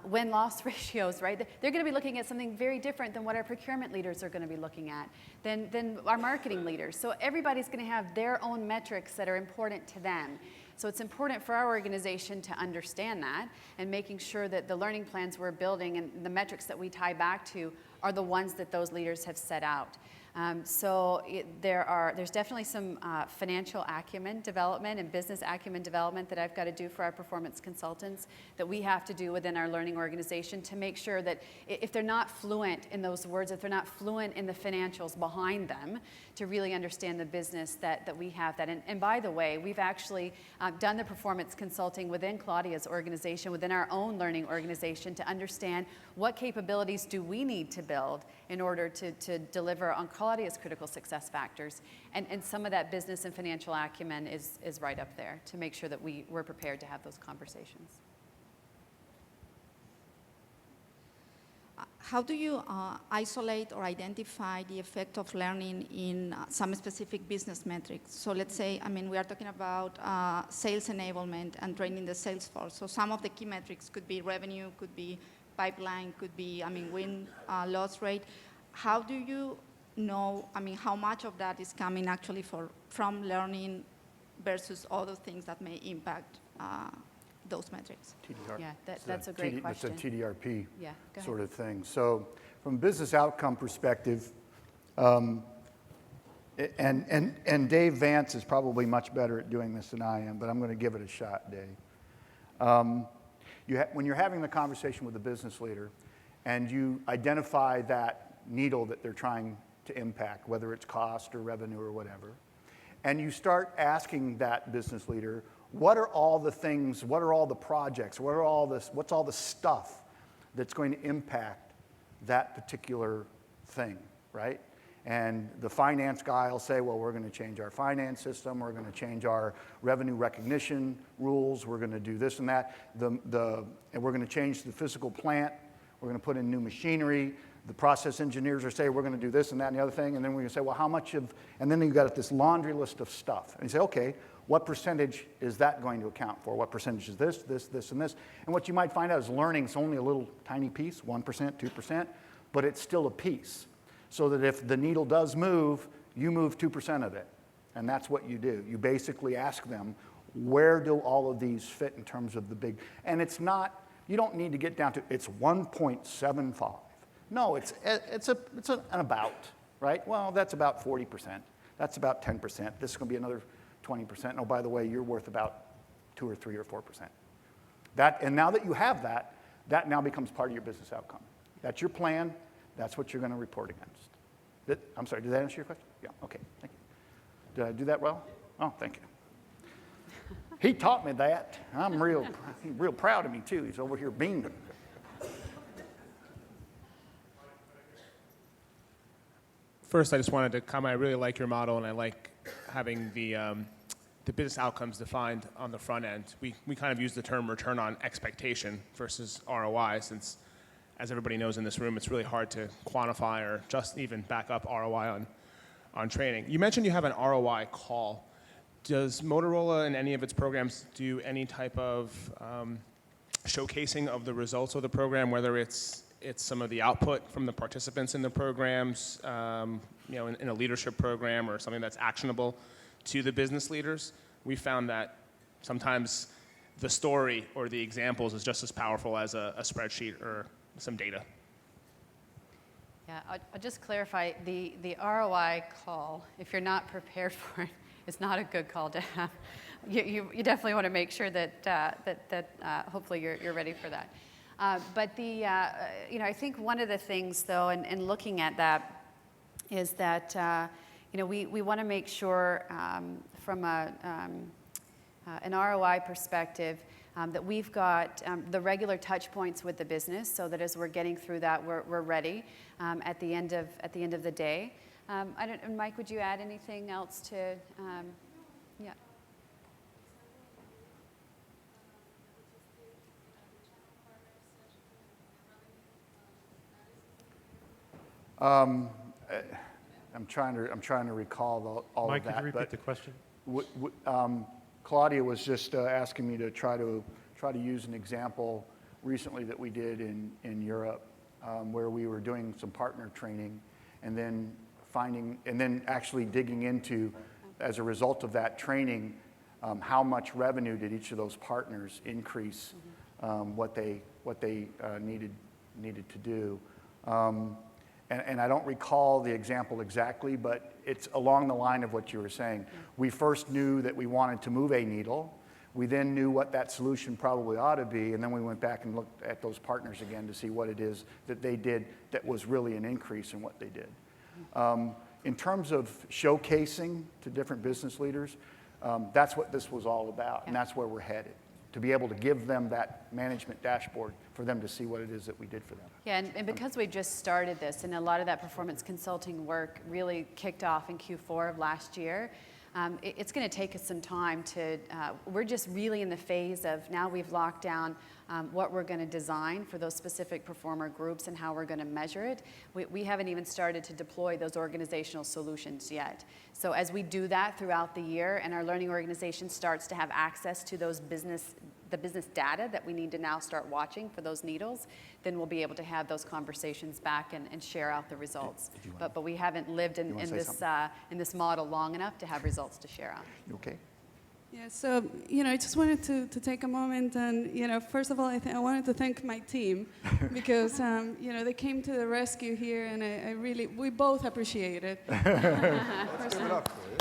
win-loss ratios, right? They're going to be looking at something very different than what our procurement leaders are going to be looking at, than our marketing leaders. So everybody's going to have their own metrics that are important to them. So it's important for our organization to understand that and making sure that the learning plans we're building and the metrics that we tie back to are the ones that those leaders have set out. There's definitely some financial acumen development and business acumen development that I've got to do for our performance consultants that we have to do within our learning organization to make sure that if they're not fluent in those words, if they're not fluent in the financials behind them, to really understand the business that we have that. And by the way, we've actually done the performance consulting within Claudia's organization, within our own learning organization, to understand what capabilities do we need to build in order to deliver on Claudia's critical success factors. And some of that business and financial acumen is right up there to make sure that we're prepared to have those conversations. How do you isolate or identify the effect of learning in some specific business metrics? So let's say, we are talking about sales enablement and training the sales force. So some of the key metrics could be revenue, could be pipeline, could be, win-loss rate. How do you know, how much of that is coming actually from learning versus other things that may impact those metrics? TDR. Yeah, that's a great question. It's a TDRP Yeah, go ahead. sort of thing. So from a business outcome perspective, and Dave Vance is probably much better at doing this than I am, but I'm going to give it a shot, Dave. When you're having the conversation with the business leader and you identify that needle that they're trying to impact, whether it's cost or revenue or whatever, and you start asking that business leader, what are all the things, what are all the projects, what's all the stuff that's going to impact that particular thing, right? And the finance guy will say, well, we're going to change our finance system, we're going to change our revenue recognition rules, we're going to do this and that, and we're going to change the physical plant, we're going to put in new machinery. The process engineers are saying, we're going to do this and that and the other thing, and then we're going to say, well, how much of, and then you've got this laundry list of stuff. And you say, okay, what percentage is that going to account for? What percentage is this, this, this, and this? And what you might find out is learning's only a little tiny piece, 1%, 2%, but it's still a piece. So that if the needle does move, you move 2% of it. And that's what you do. You basically ask them, where do all of these fit in terms of the big, and it's not, you don't need to get down to, it's 1.75. No, it's an about, right? Well, that's about 40%. That's about 10%. This is going to be another 20%. And oh, by the way, you're worth about 2 or 3 or 4%. And now that you have that, that now becomes part of your business outcome. That's your plan. That's what you're going to report against. I'm sorry, did that answer your question? Yeah, okay, thank you. Did I do that well? Oh, thank you. He taught me that. I'm real proud of me, too. He's over here beaming. First, I just wanted to comment. I really like your model, and I like having the business outcomes defined on the front end. We kind of use the term return on expectation versus ROI, since, as everybody knows in this room, it's really hard to quantify or just even back up ROI on training. You mentioned you have an ROI call. Does Motorola in any of its programs do any type of showcasing of the results of the program, whether it's some of the output from the participants in the programs, in a leadership program or something that's actionable to the business leaders? We found that sometimes the story or the examples is just as powerful as a spreadsheet or some data. Yeah, I'll just clarify, the ROI call, if you're not prepared for it, it's not a good call to have. You definitely want to make sure that hopefully you're ready for that. But I think one of the things though, in looking at that, is that we want to make sure from an ROI perspective that we've got the regular touch points with the business, so that as we're getting through that, we're ready at the end of the day. Mike, would you add anything else to? Yeah. I'm trying to recall all Mike, of that. could you repeat the question? Claudia was just asking me to try to use an example recently that we did in Europe, where we were doing some partner training, and then actually digging into, as a result of that training, how much revenue did each of those partners increase, what they needed to do. And I don't recall the example exactly, but it's along the line of what you were saying. We first knew that we wanted to move a needle. We then knew what that solution probably ought to be, and then we went back and looked at those partners again to see what it is that they did that was really an increase in what they did. In terms of showcasing to different business leaders, that's what this was all about, and that's where we're headed, to be able to give them that management dashboard for them to see what it is that we did for them. Yeah, and because we just started this, and a lot of that performance consulting work really kicked off in Q4 of last year, it's going to take us some time to, we're just really in the phase of now we've locked down what we're going to design for those specific performer groups and how we're going to measure it. We haven't even started to deploy those organizational solutions yet. So as we do that throughout the year and our learning organization starts to have access to those the business data that we need to now start watching for those needles, then we'll be able to have those conversations back and share out the results. But we haven't lived in this model long enough to have results to share out. You okay? Yeah, so, I just wanted to take a moment and, first of all, I wanted to thank my team because, they came to the rescue here and we both appreciate it. Let's give it up for you.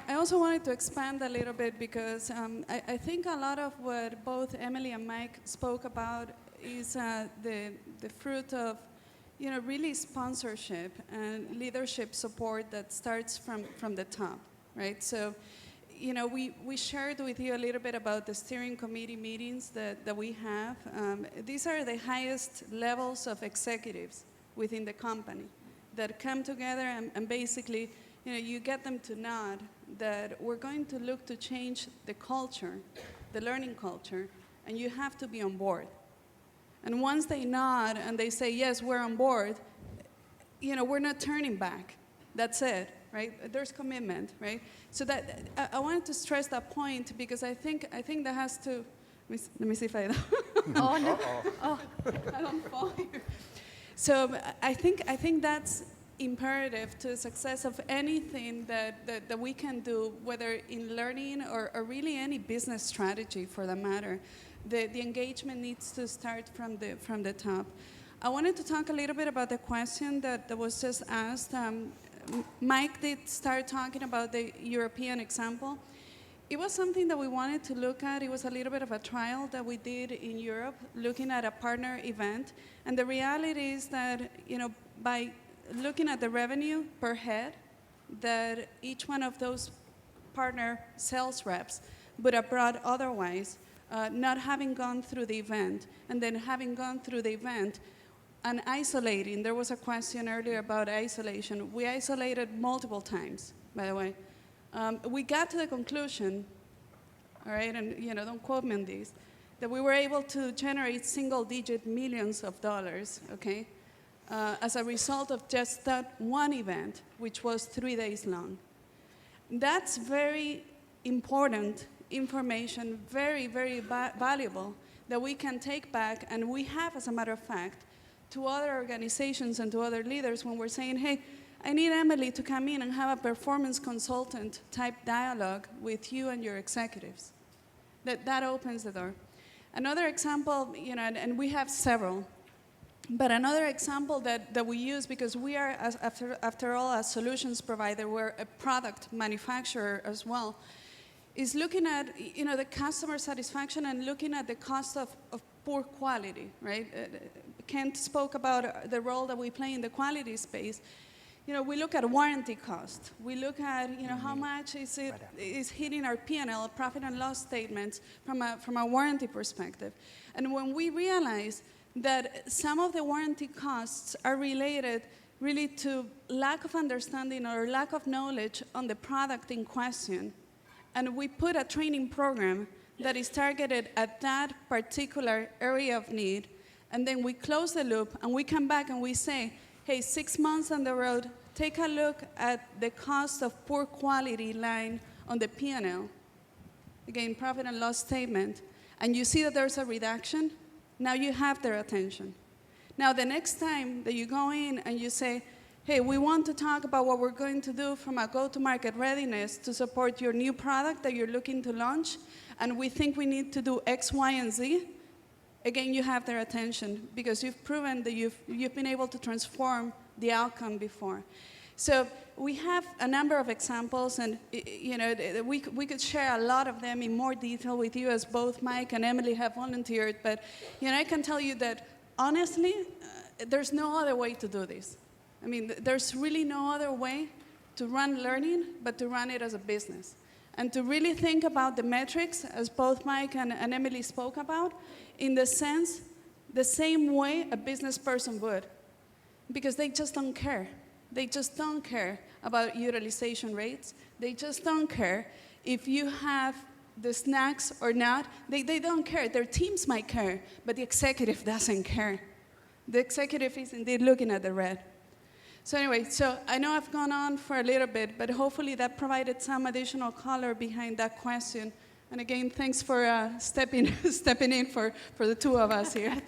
I also wanted to expand a little bit because I think a lot of what both Emily and Mike spoke about is the fruit of really sponsorship and leadership support that starts from the top, right? So, we shared with you a little bit about the steering committee meetings that we have. These are the highest levels of executives within the company that come together and basically, you get them to nod that we're going to look to change the culture, the learning culture, and you have to be on board. And once they nod and they say, yes, we're on board, we're not turning back. That's it, right? There's commitment, right? So that I wanted to stress that point because I think that has to. Let me see if I. Oh no! Oh, I don't fall here. So I think that's imperative to the success of anything that we can do, whether in learning or really any business strategy for that matter. The engagement needs to start from the top. I wanted to talk a little bit about the question that was just asked. Mike did start talking about the European example. It was something that we wanted to look at. It was a little bit of a trial that we did in Europe, looking at a partner event. And the reality is that, by looking at the revenue per head, that each one of those partner sales reps would have brought otherwise, not having gone through the event, and then having gone through the event and isolating. There was a question earlier about isolation. We isolated multiple times, by the way. We got to the conclusion, all right, and don't quote me on this, that we were able to generate single-digit millions of dollars, okay, as a result of just that one event, which was 3 days long. That's very important information, very, very valuable, that we can take back, and we have, as a matter of fact, to other organizations and to other leaders when we're saying, hey, I need Emily to come in and have a performance consultant type dialogue with you and your executives. That opens the door. Another example, and we have several, but another example that we use, because we are, after all, a solutions provider, we're a product manufacturer as well, is looking at the customer satisfaction and looking at the cost of poor quality, right? Kent spoke about the role that we play in the quality space. We look at warranty cost. We look at, how much is hitting our P&L, profit and loss statements from a warranty perspective. And when we realize that some of the warranty costs are related really to lack of understanding or lack of knowledge on the product in question, and we put a training program that is targeted at that particular area of need, and then we close the loop and we come back and we say, hey, 6 months on the road, take a look at the cost of poor quality line on the P&L. Again, profit and loss statement. And you see that there's a reduction. Now you have their attention. Now the next time that you go in and you say, hey, we want to talk about what we're going to do from a go-to-market readiness to support your new product that you're looking to launch, and we think we need to do X, Y, and Z, again, you have their attention because you've proven that you've been able to transform the outcome before. So we have a number of examples, and we could share a lot of them in more detail with you, as both Mike and Emily have volunteered. But I can tell you that honestly, there's no other way to do this. I mean, there's really no other way to run learning but to run it as a business. And to really think about the metrics, as both Mike and Emily spoke about, in the same way a business person would. Because they just don't care. They just don't care about utilization rates. They just don't care if you have the snacks or not. They don't care. Their teams might care, but the executive doesn't care. The executive is indeed looking at the red. So anyway, so I know I've gone on for a little bit, but hopefully that provided some additional color behind that question. And again, thanks for stepping in for the two of us here.